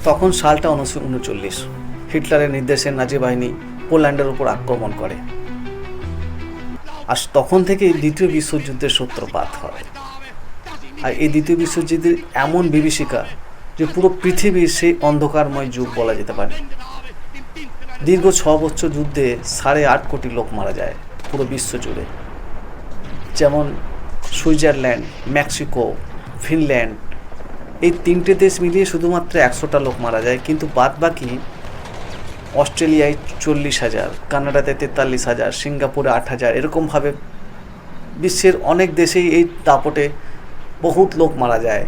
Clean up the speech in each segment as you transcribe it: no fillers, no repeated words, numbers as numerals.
তখন সালটা 1939। হিটলারের নির্দেশে নাজি বাহিনী পোল্যান্ডের উপর আক্রমণ করে। আর তখন থেকেই দ্বিতীয় বিশ্বযুদ্ধের সূত্রপাত হয়। আর এই দ্বিতীয় বিশ্বযুদ্ধের এমন বিভীষিকা যে পুরো পৃথিবীর সেই অন্ধকারময় যুগ বলা যেতে পারে। দীর্ঘ 6 বছর যুদ্ধে 8.5 কোটি লোক মারা যায় পুরো বিশ্ব জুড়ে। যেমন সুইজারল্যান্ড, মেক্সিকো, ফিনল্যান্ড, এই 3টে দেশ মিলিয়ে শুধুমাত্র 100টা লোক মারা যায়, কিন্তু বাদ বাকি অস্ট্রেলিয়ায় 40,000, কানাডাতে 43,000, সিঙ্গাপুরে 8,000, এরকমভাবে বিশ্বের অনেক দেশেই এই দাপটে বহুত লোক মারা যায়।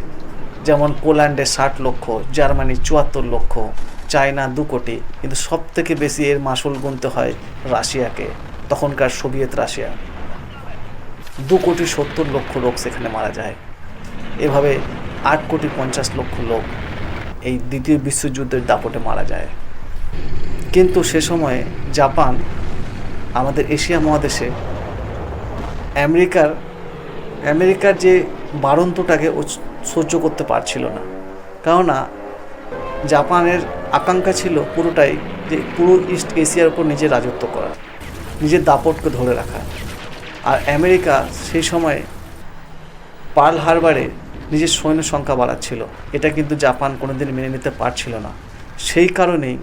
যেমন পোল্যান্ডে 60 লক্ষ, জার্মানি 74 লক্ষ, চায়না 2 কোটি, কিন্তু সব থেকে বেশি এর মাসুল গুনতে হয় রাশিয়াকে, তখনকার সোভিয়েত রাশিয়া। 2,70,00,000 লোক সেখানে মারা যায়। এভাবে 8,50,00,000 লোক এই দ্বিতীয় বিশ্বযুদ্ধের দাপটে মারা যায়। কিন্তু সে সময়ে জাপান আমাদের এশিয়া মহাদেশে আমেরিকার যে বাড়ন্তটাকে সহ্য করতে পারছিল না। কেননা জাপানের আকাঙ্ক্ষা ছিল পুরোটাই যে পুরো ইস্ট এশিয়ার উপর নিজের রাজত্ব করা, নিজের দাপটকে ধরে রাখা। আর আমেরিকা সেই সময়ে পার্ল হারবারে নিজের সৈন্য সংখ্যা বাড়াচ্ছিল। এটা কিন্তু জাপান কোনোদিন মেনে নিতে পারছিল না। সেই কারণেই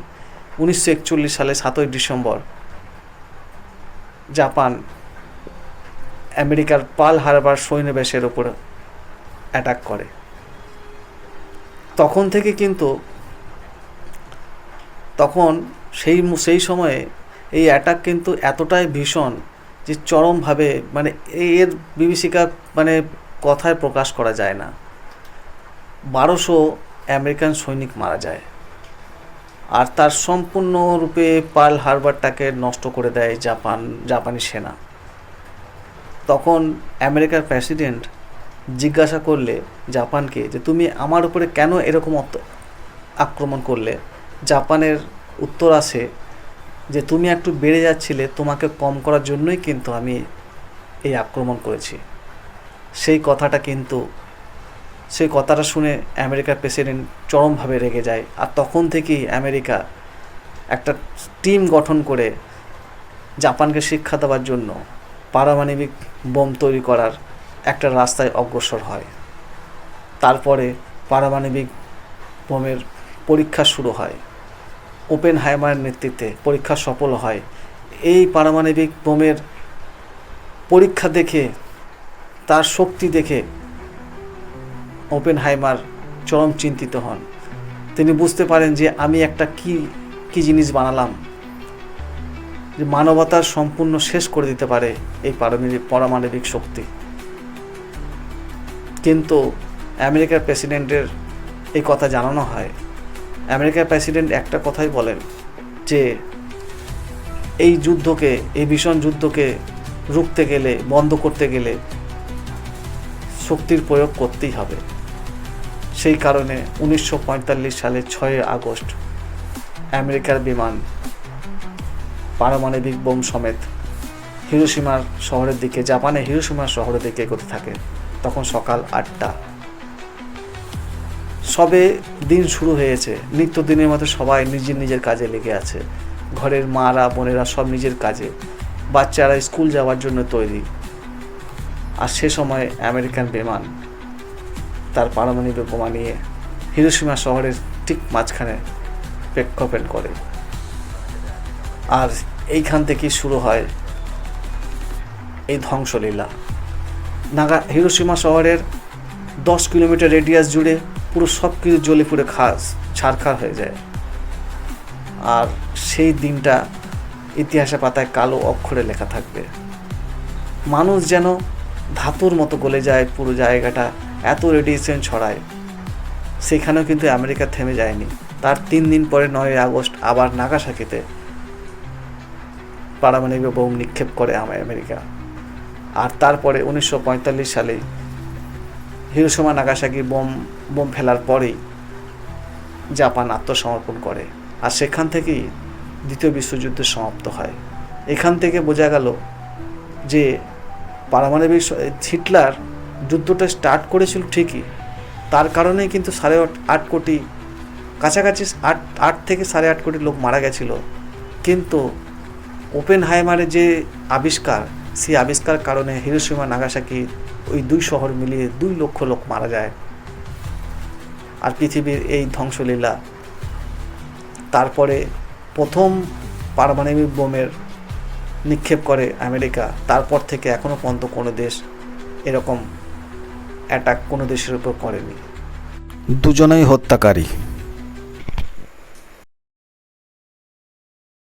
1941 সালে 7ই ডিসেম্বর জাপান আমেরিকার পার্ল হারবার সৈন্যবেশের ওপর অ্যাটাক করে। তখন থেকে কিন্তু সেই সময়ে এই অ্যাটাক কিন্তু এতটাই ভীষণ যে চরমভাবে এর বিভীষিকা কথায় প্রকাশ করা যায় না। 1200 আমেরিকান সৈনিক মারা যায়। আর তার সম্পূর্ণরূপে পার্ল হারবারটাকে নষ্ট করে দেয় জাপানি সেনা। তখন আমেরিকার প্রেসিডেন্ট জিজ্ঞাসা করলে জাপানকে যে তুমি আমার উপরে কেন এরকম আক্রমণ করলে, জাপানের উত্তর আসে যে তুমি একটু বেড়ে যাচ্ছিলে, তোমাকে কম করার জন্যই কিন্তু আমি এই আক্রমণ করেছি। সেই কথাটা শুনে আমেরিকার প্রেসিডেন্ট চরমভাবে রেগে যায়। আর তখন থেকেই আমেরিকা একটা টিম গঠন করে জাপানকে শিক্ষা দেওয়ার জন্য পারমাণবিক বোম তৈরি করার একটা রাস্তায় অগ্রসর হয়। তারপরে পারমাণবিক বোমের পরীক্ষা শুরু হয়। ওপেনহাইমারের নেতৃত্বে পরীক্ষা সফল হয়। এই পারমাণবিক বোমের পরীক্ষা দেখে, তার শক্তি দেখে ওপেনহাইমার চরম চিন্তিত হন। তিনি বুঝতে পারেন যে আমি একটা কি জিনিস বানালাম যে মানবতার সম্পূর্ণ শেষ করে দিতে পারে এই পারমাণবিক শক্তি। কিন্তু আমেরিকার প্রেসিডেন্টের এই কথা জানানো হয়। আমেরিকার প্রেসিডেন্ট একটা কথাই বলেন যে এই ভীষণ যুদ্ধকে রুখতে গেলে, বন্ধ করতে গেলে শক্তির প্রয়োগ করতেই হবে। সেই কারণে 1945 সালের 6 আগস্ট আমেরিকার বিমান পারমাণবিক বোম সমেত হিরোশিমার শহরের দিকে, জাপানের হিরোশিমার শহরের দিকে এগোতে থাকে। তখন সকাল 8টা। সবে দিন শুরু হয়েছে। নিত্যদিনের মতো সবাই নিজের কাজে লেগে আছে। ঘরের মারা বোনেরা সব নিজের কাজে, বাচ্চারা স্কুল যাওয়ার জন্য তৈরি। আর সে সময় আমেরিকান বিমান তার পারমাণবিক বোমা নিয়ে হিরোশিমা শহরের ঠিক মাঝখানে প্রক্ষেপণ করে। আর এইখান থেকেই শুরু হয় এই ধ্বংসলীলা। হিরোশিমা শহরের 10 কিলোমিটার রেডিয়াস জুড়ে পুরো সব কিছু জ্বলে পুড়ে ছারখার হয়ে যায়। আর সেই দিনটা ইতিহাসের পাতায় কালো অক্ষরে লেখা থাকবে। মানুষ যেন ধাতুর মতো গলে যায়, পুরো জায়গাটা এত রেডিয়েশন ছড়ায়। সেখানেও কিন্তু আমেরিকা থেমে যায়নি। তার 3 দিন পরে 9 আগস্ট আবার নাগাসাকিতে পারমাণবিক বোম নিক্ষেপ করে আমেরিকা। আর তারপরে 1945 সালে হিরোশিমা নাগাসাকি বোম ফেলার পরেই জাপান আত্মসমর্পণ করে। আর সেখান থেকেই দ্বিতীয় বিশ্বযুদ্ধ সমাপ্ত হয়। এখান থেকে বোঝা গেল যে পারমাণবিক হিটলার যুদ্ধটা স্টার্ট করেছিল ঠিকই, তার কারণেই কিন্তু 8.5 কোটি কাছাকাছি 8 থেকে 8.5 কোটি লোক মারা গেছিল, কিন্তু ওপেনহাইমারের যে আবিষ্কার, সেই আবিষ্কার কারণে হিরোশিমা নাগাসাকি ওই 2 শহর মিলিয়ে 2 লক্ষ লোক মারা যায়। আর পৃথিবীর এই ধ্বংসলীলা, তারপরে প্রথম পারমাণবিক বোমের নিক্ষেপ করে আমেরিকা, তারপর থেকে এখনও পর্যন্ত কোনো দেশ এরকম অ্যাটাক কোনো দেশের উপর করেনি। দুজনেই হত্যাকারী।